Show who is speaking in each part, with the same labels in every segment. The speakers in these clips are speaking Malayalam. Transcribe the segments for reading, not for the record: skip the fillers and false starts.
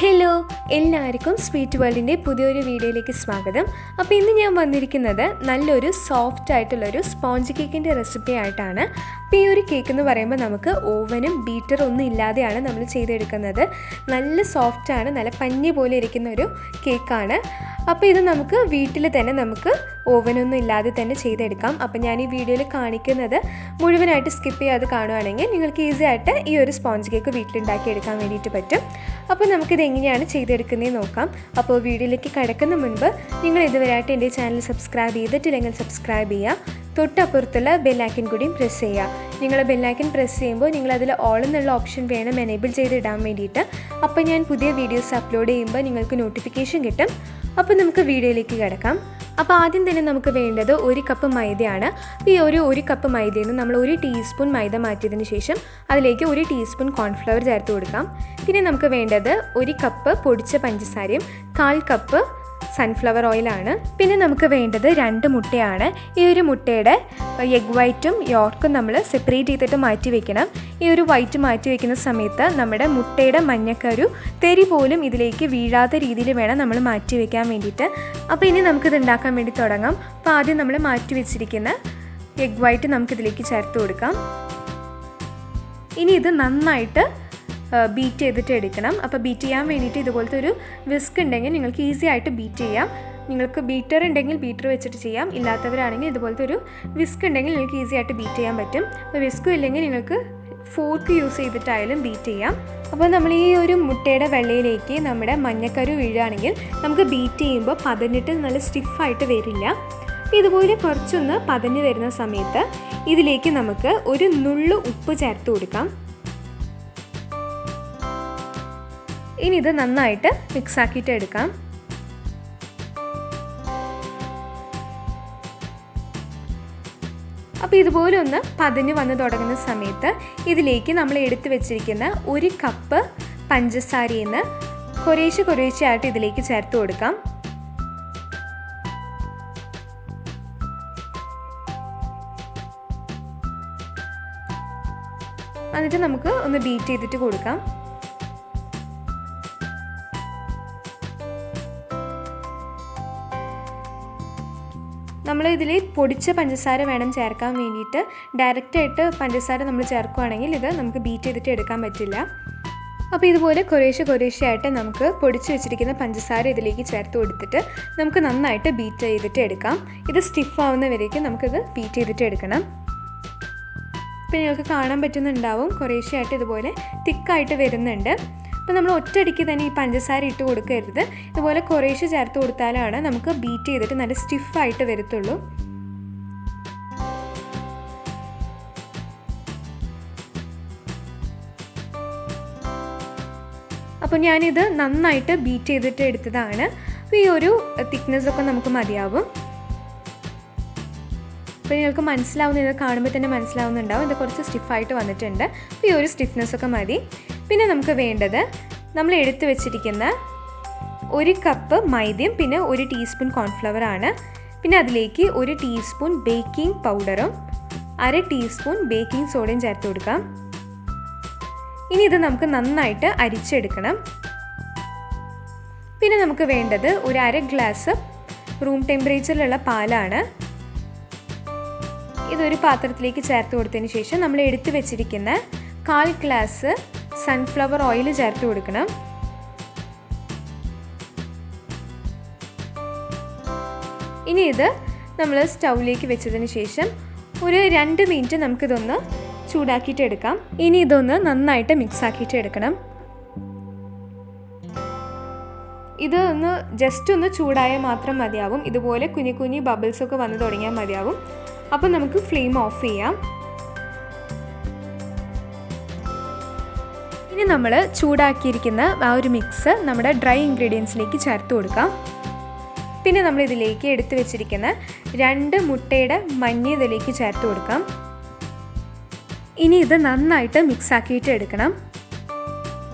Speaker 1: ഹലോ, എല്ലാവർക്കും സ്വീറ്റ് വേൾഡിൻ്റെ പുതിയൊരു വീഡിയോയിലേക്ക് സ്വാഗതം. അപ്പോൾ ഇന്ന് ഞാൻ വന്നിരിക്കുന്നത് നല്ലൊരു സോഫ്റ്റ് ആയിട്ടുള്ളൊരു സ്പോഞ്ച് കേക്കിൻ്റെ റെസിപ്പി ആയിട്ടാണ്. അപ്പോൾ ഈ ഒരു കേക്ക് എന്ന് പറയുമ്പോൾ നമുക്ക് ഓവനും ബീറ്ററും ഒന്നും ഇല്ലാതെയാണ് നമ്മൾ ചെയ്തെടുക്കുന്നത്. നല്ല സോഫ്റ്റാണ്, നല്ല പഞ്ഞി പോലെ ഇരിക്കുന്ന ഒരു കേക്കാണ്. അപ്പോൾ ഇത് നമുക്ക് വീട്ടിൽ തന്നെ നമുക്ക് ഓവനൊന്നും ഇല്ലാതെ തന്നെ ചെയ്തെടുക്കാം. അപ്പോൾ ഞാൻ ഈ വീഡിയോയിൽ കാണിക്കുന്നത് മുഴുവനായിട്ട് സ്കിപ്പ് ചെയ്യാതെ കാണുകയാണെങ്കിൽ നിങ്ങൾക്ക് ഈസി ആയിട്ട് ഈ ഒരു സ്പോഞ്ച് കേക്ക് വീട്ടിലുണ്ടാക്കിയെടുക്കാൻ വേണ്ടിയിട്ട് പറ്റും. അപ്പോൾ നമുക്കിത് എങ്ങനെയാണ് ചെയ്തെടുക്കുന്നതെന്ന് നോക്കാം. അപ്പോൾ വീഡിയോയിലേക്ക് കടക്കുന്ന മുൻപ് നിങ്ങൾ ഇതുവരെയായിട്ട് എൻ്റെ ചാനൽ സബ്സ്ക്രൈബ് ചെയ്തിട്ടില്ലെങ്കിൽ സബ്സ്ക്രൈബ് ചെയ്യുക. തൊട്ടപ്പുറത്തുള്ള ബെല്ലൈക്കൻ കൂടിയും പ്രസ് ചെയ്യുക. നിങ്ങൾ ബെല്ലൈക്കൻ പ്രസ് ചെയ്യുമ്പോൾ നിങ്ങളതിൽ ഓൾ എന്നുള്ള ഓപ്ഷൻ വേണം എനേബിൾ ചെയ്തിടാൻ വേണ്ടിയിട്ട്. അപ്പോൾ ഞാൻ പുതിയ വീഡിയോസ് അപ്ലോഡ് ചെയ്യുമ്പോൾ നിങ്ങൾക്ക് നോട്ടിഫിക്കേഷൻ കിട്ടും. അപ്പോൾ നമുക്ക് വീഡിയോയിലേക്ക് കിടക്കാം. അപ്പോൾ ആദ്യം തന്നെ നമുക്ക് വേണ്ടത് 1 കപ്പ് മൈദയാണ്. ഈ ഒരു കപ്പ് മൈദയിൽ നിന്ന് നമ്മൾ 1 ടീസ്പൂൺ മൈദ മാറ്റിയതിന് ശേഷം അതിലേക്ക് 1 ടീസ്പൂൺ കോൺഫ്ലവർ ചേർത്ത് കൊടുക്കാം. പിന്നെ നമുക്ക് വേണ്ടത് 1 കപ്പ് പൊടിച്ച പഞ്ചസാരയും 1/4 കപ്പ് സൺഫ്ലവർ ഓയിലാണ്. പിന്നെ നമുക്ക് വേണ്ടത് 2 മുട്ടയാണ്. ഈ ഒരു മുട്ടയുടെ എഗ് വൈറ്റും യോർക്കും നമ്മൾ സെപ്പറേറ്റ് ചെയ്തിട്ട് മാറ്റി വെക്കണം. ഈ ഒരു വൈറ്റ് മാറ്റി വെക്കുന്ന സമയത്ത് നമ്മുടെ മുട്ടയുടെ മഞ്ഞക്കരു തെരി പോലും ഇതിലേക്ക് വീഴാത്ത രീതിയിൽ വേണം നമ്മൾ മാറ്റി വെക്കാൻ വേണ്ടിയിട്ട്. അപ്പോൾ ഇനി നമുക്കിത് ഉണ്ടാക്കാൻ വേണ്ടി തുടങ്ങാം. അപ്പോൾ ആദ്യം നമ്മൾ മാറ്റി വെച്ചിരിക്കുന്ന എഗ് വൈറ്റ് നമുക്കിതിലേക്ക് ചേർത്ത് കൊടുക്കാം. ഇനി ഇത് നന്നായിട്ട് ബീറ്റ് ചെയ്തിട്ട് എടുക്കണം. അപ്പോൾ ബീറ്റ് ചെയ്യാൻ വേണ്ടിയിട്ട് ഇതുപോലത്തെ ഒരു വിസ്ക് ഉണ്ടെങ്കിൽ നിങ്ങൾക്ക് ഈസി ആയിട്ട് ബീറ്റ് ചെയ്യാം. നിങ്ങൾക്ക് ബീറ്റർ ഉണ്ടെങ്കിൽ ബീറ്റർ വെച്ചിട്ട് ചെയ്യാം. ഇല്ലാത്തവരാണെങ്കിൽ ഇതുപോലത്തെ ഒരു വിസ്ക് ഉണ്ടെങ്കിൽ നിങ്ങൾക്ക് ഈസി ആയിട്ട് ബീറ്റ് ചെയ്യാൻ പറ്റും. അപ്പോൾ വിസ്കും ഇല്ലെങ്കിൽ നിങ്ങൾക്ക് ഫോർക്ക് യൂസ് ചെയ്തിട്ടായാലും ബീറ്റ് ചെയ്യാം. അപ്പോൾ നമ്മൾ ഈ ഒരു മുട്ടയുടെ വെള്ളയിലേക്ക് നമ്മുടെ മഞ്ഞക്കരു വീഴുകയാണെങ്കിൽ നമുക്ക് ബീറ്റ് ചെയ്യുമ്പോൾ പതഞ്ഞിട്ട് നല്ല സ്റ്റിഫായിട്ട് വരില്ല. അപ്പോൾ ഇതുപോലെ കുറച്ചൊന്ന് പതഞ്ഞ് വരുന്ന സമയത്ത് ഇതിലേക്ക് നമുക്ക് ഒരു നുള്ളു ഉപ്പ് ചേർത്ത് കൊടുക്കാം. ഇനി ഇത് നന്നായിട്ട് മിക്സ് ആക്കിയിട്ട് എടുക്കാം. അപ്പോൾ ഇതുപോലെ ഒന്ന് പതഞ്ഞ് വന്ന് തുടങ്ങുന്ന സമയത്ത് ഇതിലേക്ക് നമ്മൾ എടുത്തു വെച്ചിരിക്കുന്ന 1 കപ്പ് പഞ്ചസാരയിൽ നിന്ന് കുറേശ്ശെയായിട്ട് ഇതിലേക്ക് ചേർത്ത് കൊടുക്കാം. എന്നിട്ട് നമുക്ക് ഒന്ന് ബീറ്റ് ചെയ്തിട്ട് കൊടുക്കാം. നമ്മൾ ഇതിൽ പൊടിച്ച പഞ്ചസാര വേണം ചേർക്കാൻ വേണ്ടിയിട്ട്. ഡയറക്റ്റായിട്ട് പഞ്ചസാര നമ്മൾ ചേർക്കുകയാണെങ്കിൽ ഇത് നമുക്ക് ബീറ്റ് ചെയ്തിട്ട് എടുക്കാൻ പറ്റില്ല. അപ്പോൾ ഇതുപോലെ കുറേശ്ശെയായിട്ട് നമുക്ക് പൊടിച്ച് വെച്ചിരിക്കുന്ന പഞ്ചസാര ഇതിലേക്ക് ചേർത്ത് കൊടുത്തിട്ട് നമുക്ക് നന്നായിട്ട് ബീറ്റ് ചെയ്തിട്ട് എടുക്കാം. ഇത് സ്റ്റിഫ് ആവുന്നവരേക്കും നമുക്കിത് ബീറ്റ് ചെയ്തിട്ട് എടുക്കണം. ഇപ്പോൾ നിങ്ങൾക്ക് കാണാൻ പറ്റുന്നുണ്ടാവും കുറേശ്ശെയായിട്ട് ഇതുപോലെ തിക്കായിട്ട് വരുന്നുണ്ട്. അപ്പോൾ നമ്മൾ ഒറ്റയടിക്ക് തന്നെ ഈ പഞ്ചസാര ഇട്ട് കൊടുക്കരുത്. ഇതുപോലെ കുറേശ്ശെ ചേർത്ത് കൊടുത്താലാണ് നമുക്ക് ബീറ്റ് ചെയ്തിട്ട് നല്ല സ്റ്റിഫായിട്ട് വരത്തുള്ളൂ. അപ്പോൾ ഞാനിത് നന്നായിട്ട് ബീറ്റ് ചെയ്തിട്ട് എടുത്തതാണ്. അപ്പോൾ ഈ ഒരു തിക്നെസ്സൊക്കെ നമുക്ക് മതിയാവും. അപ്പോൾ നിങ്ങൾക്ക് മനസ്സിലാവുന്നത് കാണുമ്പോൾ തന്നെ മനസ്സിലാവുന്നുണ്ടാവും ഇത് കുറച്ച് സ്റ്റിഫായിട്ട് വന്നിട്ടുണ്ട്. അപ്പോൾ ഈ ഒരു സ്റ്റിഫ്നെസ്സൊക്കെ മതി. പിന്നെ നമുക്ക് വേണ്ടത് നമ്മൾ എടുത്തു വെച്ചിരിക്കുന്ന 1 കപ്പ് മൈദയും പിന്നെ 1 ടീസ്പൂൺ കോൺഫ്ലവർ ആണ്. പിന്നെ അതിലേക്ക് 1 ടീസ്പൂൺ ബേക്കിംഗ് പൗഡറും 1/2 ടീസ്പൂൺ ബേക്കിംഗ് സോഡയും ചേർത്ത് കൊടുക്കാം. ഇനി ഇത് നമുക്ക് നന്നായിട്ട് അരിച്ചെടുക്കണം. പിന്നെ നമുക്ക് വേണ്ടത് 1/2 ഗ്ലാസ് റൂം ടെമ്പറേച്ചറിലുള്ള പാലാണ്. ഇതൊരു പാത്രത്തിലേക്ക് ചേർത്ത് കൊടുത്തതിന് ശേഷം നമ്മൾ എടുത്തു വെച്ചിരിക്കുന്ന 1/4 ഗ്ലാസ് സൺഫ്ലവർ ഓയിൽ ചേർത്ത് കൊടുക്കണം. ഇനി ഇത് നമ്മൾ സ്റ്റൗവിലേക്ക് വെച്ചതിന് ശേഷം ഒരു 2 മിനിറ്റ് നമുക്കിതൊന്ന് ചൂടാക്കിയിട്ട് എടുക്കാം. ഇനി ഇതൊന്ന് നന്നായിട്ട് മിക്സ് ആക്കിയിട്ട് എടുക്കണം. ഇത് ജസ്റ്റ് ഒന്ന് ചൂടായാൽ മാത്രം മതിയാവും. ഇതുപോലെ കുഞ്ഞി ബബിൾസൊക്കെ വന്ന് തുടങ്ങിയാൽ മതിയാവും. അപ്പോൾ നമുക്ക് ഫ്ലെയിം ഓഫ് ചെയ്യാം. ഇനി നമ്മൾ ചൂടാക്കിയിരിക്കുന്ന ആ ഒരു മിക്സ് നമ്മുടെ ഡ്രൈ ഇൻഗ്രീഡിയൻസിലേക്ക് ചേർത്ത് കൊടുക്കാം. പിന്നെ നമ്മൾ ഇതിലേക്ക് എടുത്തു വെച്ചിരിക്കുന്ന 2 മുട്ടയുടെ മഞ്ഞ ഇതിലേക്ക് ചേർത്ത് കൊടുക്കാം. ഇനി ഇത് നന്നായിട്ട് മിക്സ് ആക്കിയിട്ട് എടുക്കണം.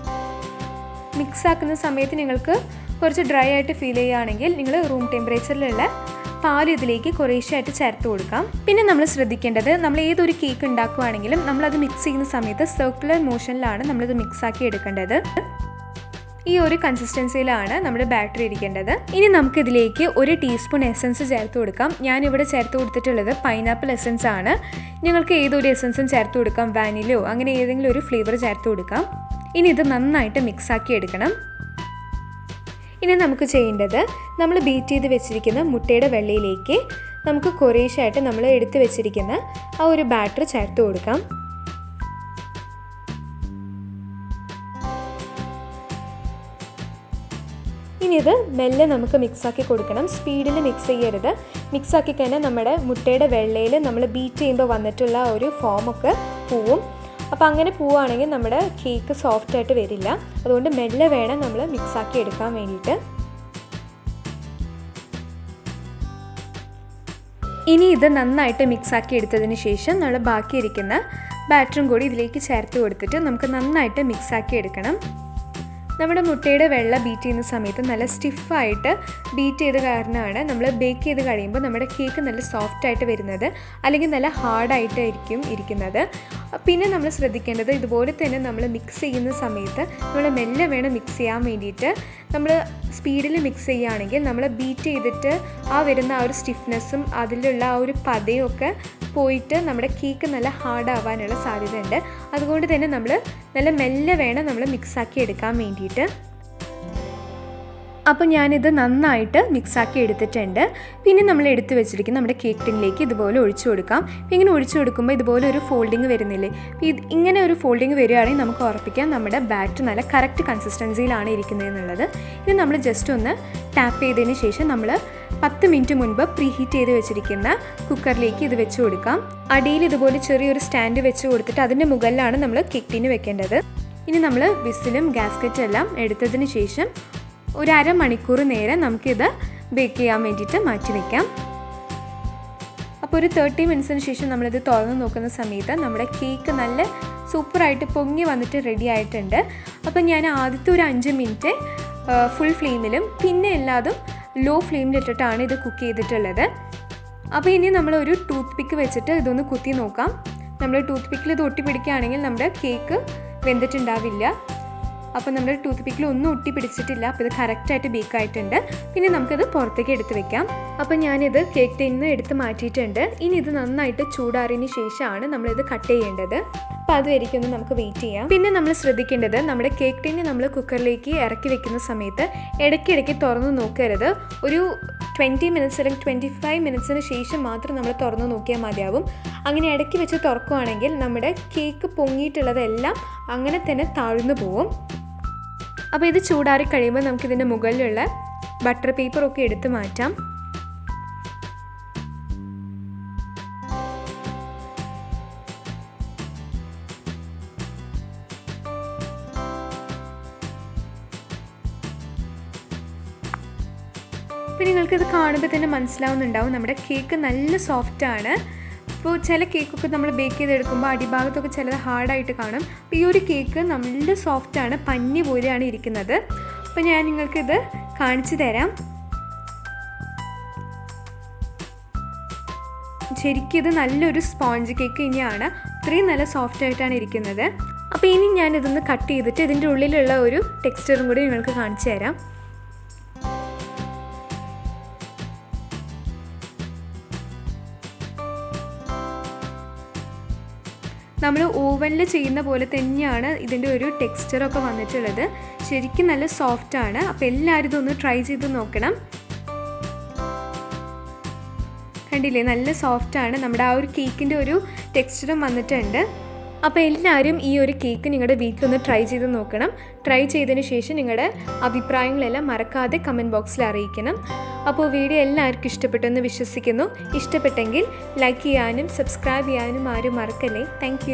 Speaker 1: മിക്സ് ആക്കുന്ന സമയത്ത് നിങ്ങൾക്ക് കുറച്ച് ഡ്രൈ ആയിട്ട് ഫീൽ ചെയ്യുകയാണെങ്കിൽ നിങ്ങൾ റൂം ടെമ്പറേച്ചറിലുള്ള പാൽ ഇതിലേക്ക് കുറേശ്ശെയായിട്ട് ചേർത്ത് കൊടുക്കാം. പിന്നെ നമ്മൾ ശ്രദ്ധിക്കേണ്ടത് നമ്മൾ ഏതൊരു കേക്ക് ഉണ്ടാക്കുകയാണെങ്കിലും നമ്മളത് മിക്സ് ചെയ്യുന്ന സമയത്ത് സർക്കുലർ മോഷനിലാണ് നമ്മളിത് മിക്സ് ആക്കി എടുക്കേണ്ടത്. ഈ ഒരു കൺസിസ്റ്റൻസിയിലാണ് നമ്മുടെ ബാറ്ററി ഇരിക്കേണ്ടത്. ഇനി നമുക്കിതിലേക്ക് 1 ടീസ്പൂൺ എസൻസ് ചേർത്ത് കൊടുക്കാം. ഞാനിവിടെ ചേർത്ത് കൊടുത്തിട്ടുള്ളത് പൈനാപ്പിൾ എസൻസ് ആണ്. നിങ്ങൾക്ക് ഏതൊരു എസൻസും ചേർത്ത് കൊടുക്കാം, വാനിലയോ അങ്ങനെ ഏതെങ്കിലും ഒരു ഫ്ലേവർ ചേർത്ത് കൊടുക്കാം. ഇനി ഇത് നന്നായിട്ട് മിക്സാക്കി എടുക്കണം. ഇനി നമുക്ക് ചെയ്യേണ്ടത് നമ്മൾ ബീറ്റ് ചെയ്ത് വെച്ചിരിക്കുന്ന മുട്ടയുടെ വെള്ളയിലേക്ക് നമുക്ക് കുറേശ്ശായിട്ട് നമ്മൾ എടുത്ത് വെച്ചിരിക്കുന്ന ആ ഒരു ബാറ്റർ ചേർത്ത് കൊടുക്കാം. ഇനി ഇത് മെല്ലെ നമുക്ക് മിക്സാക്കി കൊടുക്കണം. സ്പീഡിൽ മിക്സ് ചെയ്യരുത്. മിക്സാക്കി കഴിഞ്ഞാൽ നമ്മുടെ മുട്ടയുടെ വെള്ളയിൽ നമ്മൾ ബീറ്റ് ചെയ്യുമ്പോൾ വന്നിട്ടുള്ള ഒരു ഫോമൊക്കെ പോവും. അപ്പോൾ അങ്ങനെ പോവുകയാണെങ്കിൽ നമ്മുടെ കേക്ക് സോഫ്റ്റായിട്ട് വരില്ല. അതുകൊണ്ട് മെല്ലെ വേണം നമ്മൾ മിക്സാക്കി എടുക്കാൻ വേണ്ടിയിട്ട്. ഇനി ഇത് നന്നായിട്ട് മിക്സാക്കി എടുത്തതിന് ശേഷം നമ്മൾ ബാക്കിയിരിക്കുന്ന ബാറ്ററും കൂടി ഇതിലേക്ക് ചേർത്ത് കൊടുത്തിട്ട് നമുക്ക് നന്നായിട്ട് മിക്സാക്കി എടുക്കണം. നമ്മുടെ മുട്ടയുടെ വെള്ള ബീറ്റ് ചെയ്യുന്ന സമയത്ത് നല്ല സ്റ്റിഫായിട്ട് ബീറ്റ് ചെയ്ത് കാരണമാണ് നമ്മൾ ബേക്ക് ചെയ്ത് കഴിയുമ്പോൾ നമ്മുടെ കേക്ക് നല്ല സോഫ്റ്റായിട്ട് വരുന്നത്, അല്ലെങ്കിൽ നല്ല ഹാർഡായിട്ടായിരിക്കും ഇരിക്കുന്നത്. പിന്നെ നമ്മൾ ശ്രദ്ധിക്കേണ്ടത് ഇതുപോലെ തന്നെ നമ്മൾ മിക്സ് ചെയ്യുന്ന സമയത്ത് നമ്മൾ മെല്ലെ വേണം മിക്സ് ചെയ്യാൻ വേണ്ടിയിട്ട്. നമ്മൾ സ്പീഡിൽ മിക്സ് ചെയ്യുകയാണെങ്കിൽ നമ്മൾ ബീറ്റ് ചെയ്തിട്ട് വരുന്ന ആ ഒരു സ്റ്റിഫ്നെസ്സും അതിലുള്ള ആ ഒരു പതയും ഒക്കെ പോയിട്ട് നമ്മുടെ കേക്ക് നല്ല ഹാർഡാവാനുള്ള സാധ്യതയുണ്ട്. അതുകൊണ്ട് തന്നെ നമ്മൾ നല്ല മെല്ലെ വേണം നമ്മൾ മിക്സാക്കി എടുക്കാൻ വേണ്ടിയിട്ട്. അപ്പോൾ ഞാനിത് നന്നായിട്ട് മിക്സാക്കി എടുത്തിട്ടുണ്ട്. പിന്നെ നമ്മൾ എടുത്ത് വെച്ചിരിക്കുന്ന നമ്മുടെ കേക്ക് ടിന്നിലേക്ക് ഇതുപോലെ ഒഴിച്ചു കൊടുക്കാം. ഇങ്ങനെ ഒഴിച്ചു കൊടുക്കുമ്പോൾ ഇതുപോലെ ഒരു ഫോൾഡിങ് വരുന്നില്ലേ, ഇങ്ങനെ ഒരു ഫോൾഡിങ് വരികയാണെങ്കിൽ നമുക്ക് ഉറപ്പിക്കാം നമ്മുടെ ബാറ്റർ നല്ല കറക്റ്റ് കൺസിസ്റ്റൻസിയിലാണ് ഇരിക്കുന്നത് എന്നുള്ളത്. ഇത് നമ്മൾ ജസ്റ്റ് ഒന്ന് ടാപ്പ് ചെയ്തതിന് ശേഷം നമ്മൾ 10 മിനിറ്റ് മുൻപ് പ്രീഹീറ്റ് ചെയ്ത് വെച്ചിരിക്കുന്ന കുക്കറിലേക്ക് ഇത് വെച്ച് കൊടുക്കാം. അടിയിൽ ഇതുപോലെ ചെറിയൊരു സ്റ്റാൻഡ് വെച്ച് കൊടുത്തിട്ട് അതിൻ്റെ മുകളിലാണ് നമ്മൾ കേക്ക് ടിന്ന് വെക്കേണ്ടത്. ഇനി നമ്മൾ വിസിലും ഗാസ്കറ്റും എല്ലാം എടുത്തതിന് ശേഷം ഒരു അരമണിക്കൂർ നേരം നമുക്കിത് ബേക്ക് ചെയ്യാൻ വേണ്ടിയിട്ട് മാറ്റി വയ്ക്കാം. അപ്പോൾ ഒരു 30 മിനിറ്റ്സിന് ശേഷം നമ്മളിത് തുറന്ന് നോക്കുന്ന സമയത്ത് നമ്മുടെ കേക്ക് നല്ല സൂപ്പറായിട്ട് പൊങ്ങി വന്നിട്ട് റെഡി ആയിട്ടുണ്ട്. അപ്പോൾ ഞാൻ ആദ്യത്തെ ഒരു 5 മിനിറ്റ് ഫുൾ ഫ്ലെയിമിലും പിന്നെ എല്ലാതും ലോ ഫ്ലെയിമിലിട്ടിട്ടാണ് ഇത് കുക്ക് ചെയ്തിട്ടുള്ളത്. അപ്പോൾ ഇനി നമ്മളൊരു ടൂത്ത് പിക്ക് വെച്ചിട്ട് ഇതൊന്ന് കുത്തി നോക്കാം. നമ്മൾ ടൂത്ത് പിക്കിൽ ഇത് ഒട്ടി പിടിക്കുകയാണെങ്കിൽ നമ്മുടെ കേക്ക് വെന്തിട്ടുണ്ടാവില്ല. അപ്പോൾ നമ്മുടെ ടൂത്ത് പിക്കിൽ ഒന്നും ഒട്ടി പിടിച്ചിട്ടില്ല. അപ്പോൾ ഇത് കറക്റ്റായിട്ട് ബേക്ക് ആയിട്ടുണ്ട്. പിന്നെ നമുക്കിത് പുറത്തേക്ക് എടുത്ത് വെക്കാം. അപ്പോൾ ഞാനിത് കേക്ക് ടിന്നിൽ നിന്ന് എടുത്ത് മാറ്റിയിട്ടുണ്ട്. ഇനി ഇത് നന്നായിട്ട് ചൂടാറിയതിന് ശേഷമാണ് നമ്മളിത് കട്ട് ചെയ്യേണ്ടത്. അപ്പോൾ അതുവരെയ്ക്കൊന്ന് നമുക്ക് വെയിറ്റ് ചെയ്യാം. പിന്നെ നമ്മൾ ശ്രദ്ധിക്കേണ്ടത് നമ്മുടെ കേക്ക് ടിന്ന് നമ്മൾ കുക്കറിലേക്ക് ഇറക്കി വെക്കുന്ന സമയത്ത് ഇടയ്ക്കിടയ്ക്ക് തുറന്ന് നോക്കരുത്. ഒരു 20 മിനിറ്റ്സ് അല്ലെങ്കിൽ 25 മിനിറ്റ്സിന് ശേഷം മാത്രം നമ്മൾ തുറന്ന് നോക്കിയാൽ മതിയാവും. അങ്ങനെ ഇടയ്ക്ക് വെച്ച് തുറക്കുകയാണെങ്കിൽ നമ്മുടെ കേക്ക് പൊങ്ങിയിട്ടുള്ളതെല്ലാം അങ്ങനെ തന്നെ താഴ്ന്നു പോവും. അപ്പോൾ ഇത് ചൂടാറി കഴിയുമ്പോൾ നമുക്കിതിൻ്റെ മുകളിലുള്ള ബട്ടർ പേപ്പറൊക്കെ എടുത്ത് മാറ്റാം. അപ്പോൾ നിങ്ങൾക്കിത് കാണുമ്പോൾ തന്നെ മനസ്സിലാവുന്നുണ്ടാവും നമ്മുടെ കേക്ക് നല്ല സോഫ്റ്റാണ്. അപ്പോൾ ചില കേക്കൊക്കെ നമ്മൾ ബേക്ക് ചെയ്തെടുക്കുമ്പോൾ അടിഭാഗത്തൊക്കെ ചിലത് ഹാർഡായിട്ട് കാണും. അപ്പോൾ ഈ ഒരു കേക്ക് നല്ല സോഫ്റ്റാണ്, പഞ്ഞി പോലെയാണ് ഇരിക്കുന്നത്. അപ്പോൾ ഞാൻ നിങ്ങൾക്കിത് കാണിച്ചു തരാം. ശരിക്കും ഇത് നല്ലൊരു സ്പോഞ്ച് കേക്ക് തന്നെയാണ്. അത്രയും നല്ല സോഫ്റ്റായിട്ടാണ് ഇരിക്കുന്നത്. അപ്പോൾ ഇനി ഞാനിതൊന്ന് കട്ട് ചെയ്തിട്ട് ഇതിൻ്റെ ഉള്ളിലുള്ള ഒരു ടെക്സ്ചറും കൂടി നിങ്ങൾക്ക് കാണിച്ചു തരാം. നമ്മൾ ഓവനിൽ ചെയ്യുന്ന പോലെ തന്നെയാണ് ഇതിൻ്റെ ഒരു ടെക്സ്ചറൊക്കെ വന്നിട്ടുള്ളത്. ശരിക്കും നല്ല സോഫ്റ്റാണ്. അപ്പോൾ എല്ലാവരും ഇതൊന്ന് ട്രൈ ചെയ്ത് നോക്കണം. കണ്ടില്ലേ, നല്ല സോഫ്റ്റാണ്. നമ്മുടെ ആ ഒരു കേക്കിൻ്റെ ഒരു ടെക്സ്ചറും വന്നിട്ടുണ്ട്. അപ്പോൾ എല്ലാവരും ഈ ഒരു കേക്ക് നിങ്ങളുടെ വീട്ടിലൊന്ന് ട്രൈ ചെയ്ത് നോക്കണം. ട്രൈ ചെയ്തതിന് ശേഷം നിങ്ങളുടെ അഭിപ്രായങ്ങളെല്ലാം മറക്കാതെ കമൻറ്റ് ബോക്സിൽ അറിയിക്കണം. അപ്പോൾ വീഡിയോ എല്ലാവർക്കും ഇഷ്ടപ്പെട്ടെന്ന് വിശ്വസിക്കുന്നു. ഇഷ്ടപ്പെട്ടെങ്കിൽ ലൈക്ക് ചെയ്യാനും സബ്സ്ക്രൈബ് ചെയ്യാനും ആരും മറക്കല്ലേ. താങ്ക്